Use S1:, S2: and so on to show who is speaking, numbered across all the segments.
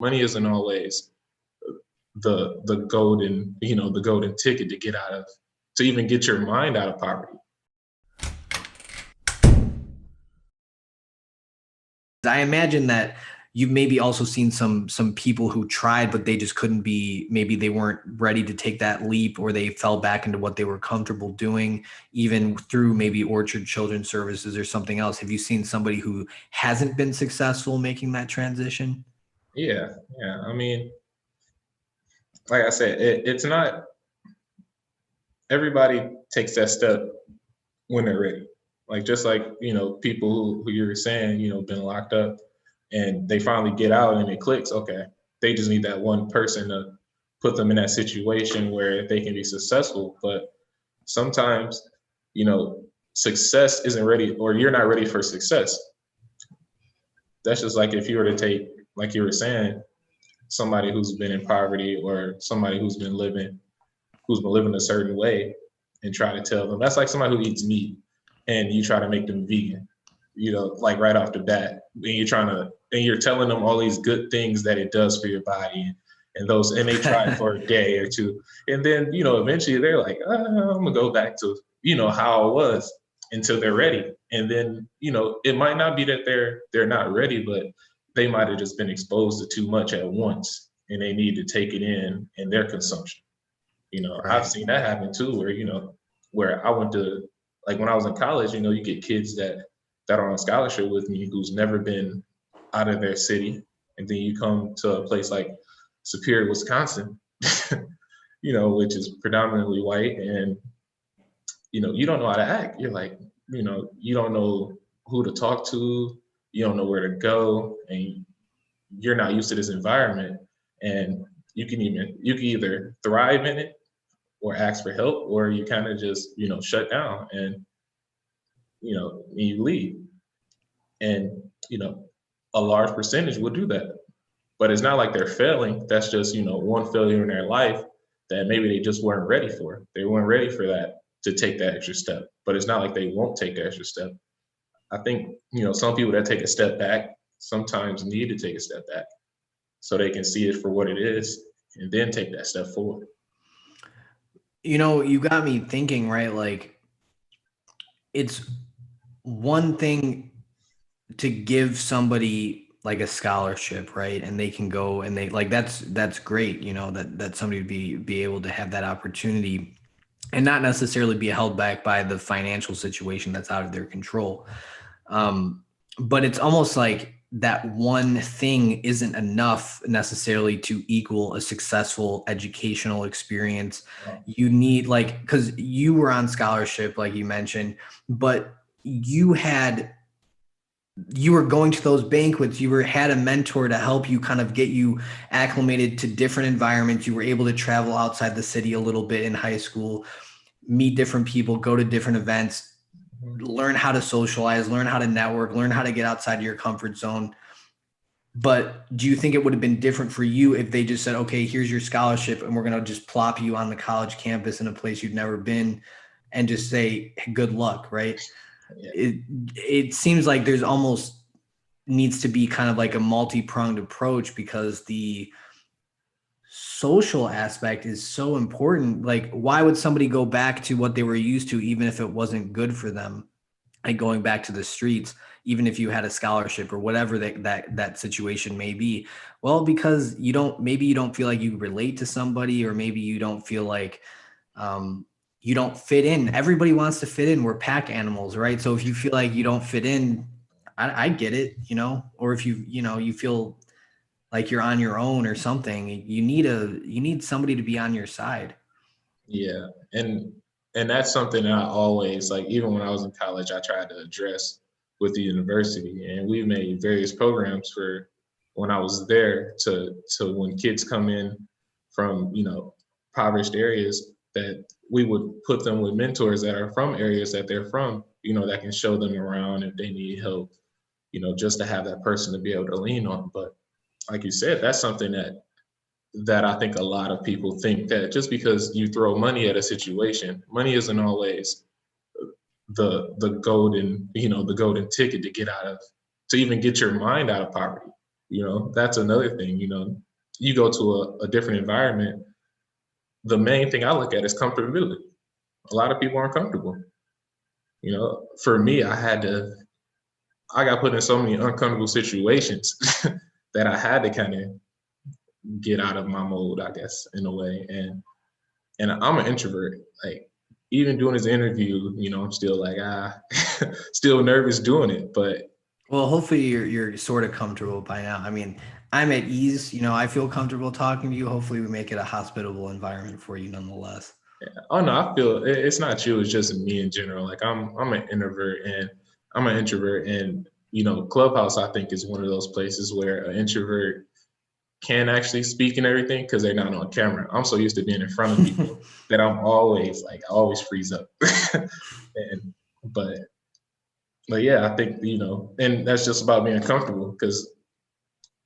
S1: Money isn't always the golden, the golden ticket to get out of, to even get your mind out of poverty.
S2: I imagine that you've maybe also seen some people who tried, but they just couldn't be, maybe they weren't ready to take that leap, or they fell back into what they were comfortable doing, even through maybe Orchard Children's Services or something else. Have you seen somebody who hasn't been successful making that transition?
S1: Yeah. I mean, like I said, it's not everybody takes that step when they're ready. Like just like, people who you were saying, been locked up and they finally get out and it clicks. Okay. They just need that one person to put them in that situation where they can be successful. But sometimes, success isn't ready, or you're not ready for success. That's just like if you were to take, like you were saying, somebody who's been in poverty or somebody who's been living a certain way and try to tell them, that's like somebody who eats meat and you try to make them vegan, like right off the bat. And you're telling them all these good things that it does for your body, and they try for a day or two. And then, eventually they're like, I'm gonna go back to, how it was, until they're ready. And then, it might not be that they're not ready, but they might have just been exposed to too much at once and they need to take it in their consumption. I've
S2: Right.
S1: seen that happen too, where I went to, like when I was in college, you get kids that are on scholarship with me who's never been out of their city, and then you come to a place like Superior, Wisconsin, which is predominantly white, and you don't know how to act. You're like, you don't know who to talk to, you don't know where to go, and you're not used to this environment, and you can either thrive in it or ask for help, or you kind of just, shut down and, you leave. And, a large percentage will do that. But it's not like they're failing. That's just, one failure in their life that maybe they just weren't ready for. They weren't ready for that, to take that extra step. But it's not like they won't take the extra step. I think, some people that take a step back sometimes need to take a step back so they can see it for what it is and then take that step forward.
S2: You got me thinking, right? Like, it's one thing to give somebody like a scholarship, right? And they can go and they like, that's great, that somebody would be able to have that opportunity and not necessarily be held back by the financial situation that's out of their control. But it's almost like that one thing isn't enough necessarily to equal a successful educational experience. You need, like, because you were on scholarship, like you mentioned, but you were going to those banquets, had a mentor to help you kind of get you acclimated to different environments. You were able to travel outside the city a little bit in high school, meet different people, go to different events, learn how to socialize, learn how to network, learn how to get outside your comfort zone. But do you think it would have been different for you if they just said, okay, here's your scholarship and we're going to just plop you on the college campus in a place you've never been and just say, good luck, right?
S1: Yeah.
S2: It seems like there's almost needs to be kind of like a multi-pronged approach, because the social aspect is so important. Like, why would somebody go back to what they were used to, even if it wasn't good for them? Like going back to the streets, even if you had a scholarship or whatever that situation may be. Well, because maybe you don't feel like you relate to somebody, or maybe you don't feel like you don't fit in. Everybody wants to fit in. We're pack animals, right? So if you feel like you don't fit in, I get it, or if you feel like you're on your own or something, you need somebody to be on your side.
S1: Yeah. And that's something that I always, like, even when I was in college, I tried to address with the university. And we made various programs for when I was there, to when kids come in from, impoverished areas, that we would put them with mentors that are from areas that they're from, that can show them around if they need help, just to have that person to be able to lean on. But like you said, that's something that I think a lot of people think, that just because you throw money at a situation, money isn't always the golden, the golden ticket to get out of, to even get your mind out of poverty. That's another thing. You go to a different environment. The main thing I look at is comfortability. A lot of people aren't comfortable. For me, I got put in so many uncomfortable situations that I had to kind of get out of my mode, I guess, in a way. And I'm an introvert. Like, even doing this interview, I'm still like, still nervous doing it. But
S2: Well, hopefully you're sort of comfortable by now. I mean, I'm at ease. I feel comfortable talking to you. Hopefully, we make it a hospitable environment for you, nonetheless.
S1: oh no, I feel it's not you. It's just me in general. Like, I'm an introvert and I'm an introvert, and Clubhouse, I think, is one of those places where an introvert can actually speak and everything because they're not on camera. I'm so used to being in front of people that I'm always like, I always freeze up. and but but yeah, I think and that's just about being comfortable. Because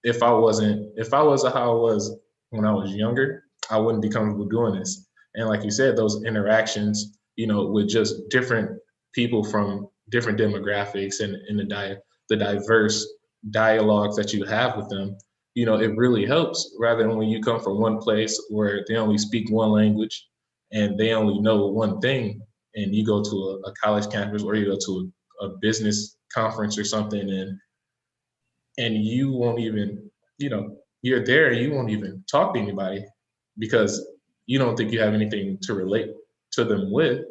S1: if I was how I was when I was younger, I wouldn't be comfortable doing this. And like you said, those interactions, with just different people from different demographics and the diverse dialogues that you have with them, it really helps rather than when you come from one place where they only speak one language and they only know one thing, and you go to a college campus or you go to a business conference or something, and you won't even, you're there and you won't even talk to anybody because you don't think you have anything to relate to them with,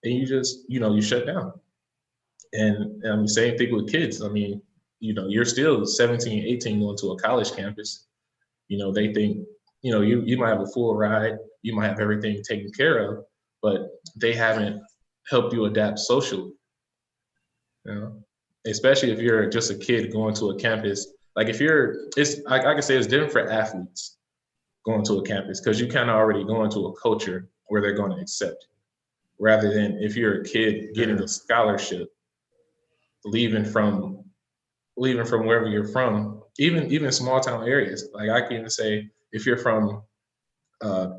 S1: and you just, you shut down. And same thing with kids. I mean, you're still 17, 18 going to a college campus. They think, you might have a full ride, you might have everything taken care of, but they haven't helped you adapt socially. You know, especially if you're just a kid going to a campus. Like, if I can say it's different for athletes going to a campus because you kind of already go into a culture where they're going to accept you, rather than if you're a kid getting a scholarship, leaving from wherever you're from, even small town areas. Like, I can even say if you're from uh,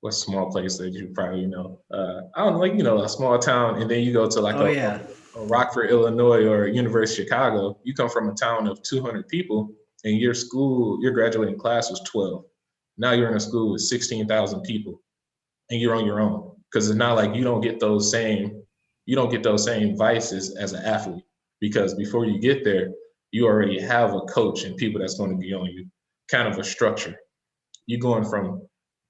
S1: what small place that you probably know? I don't know, like, a small town, and then you go to like
S2: Oh yeah.
S1: a Rockford, Illinois, or University of Chicago. You come from a town of 200 people, and your graduating class was 12. Now you're in a school with 16,000 people, and you're on your own because it's not like you don't get those same vices as an athlete, because before you get there, you already have a coach and people that's going to be on you, kind of a structure. You're going from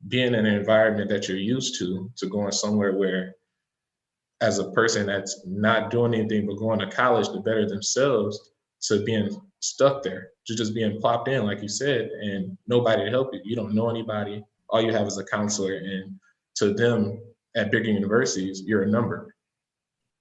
S1: being in an environment that you're used to going somewhere where, as a person that's not doing anything but going to college to better themselves, to being stuck there, to just being plopped in, like you said, and nobody to help you. You don't know anybody. All you have is a counselor, and to them at bigger universities, you're a number.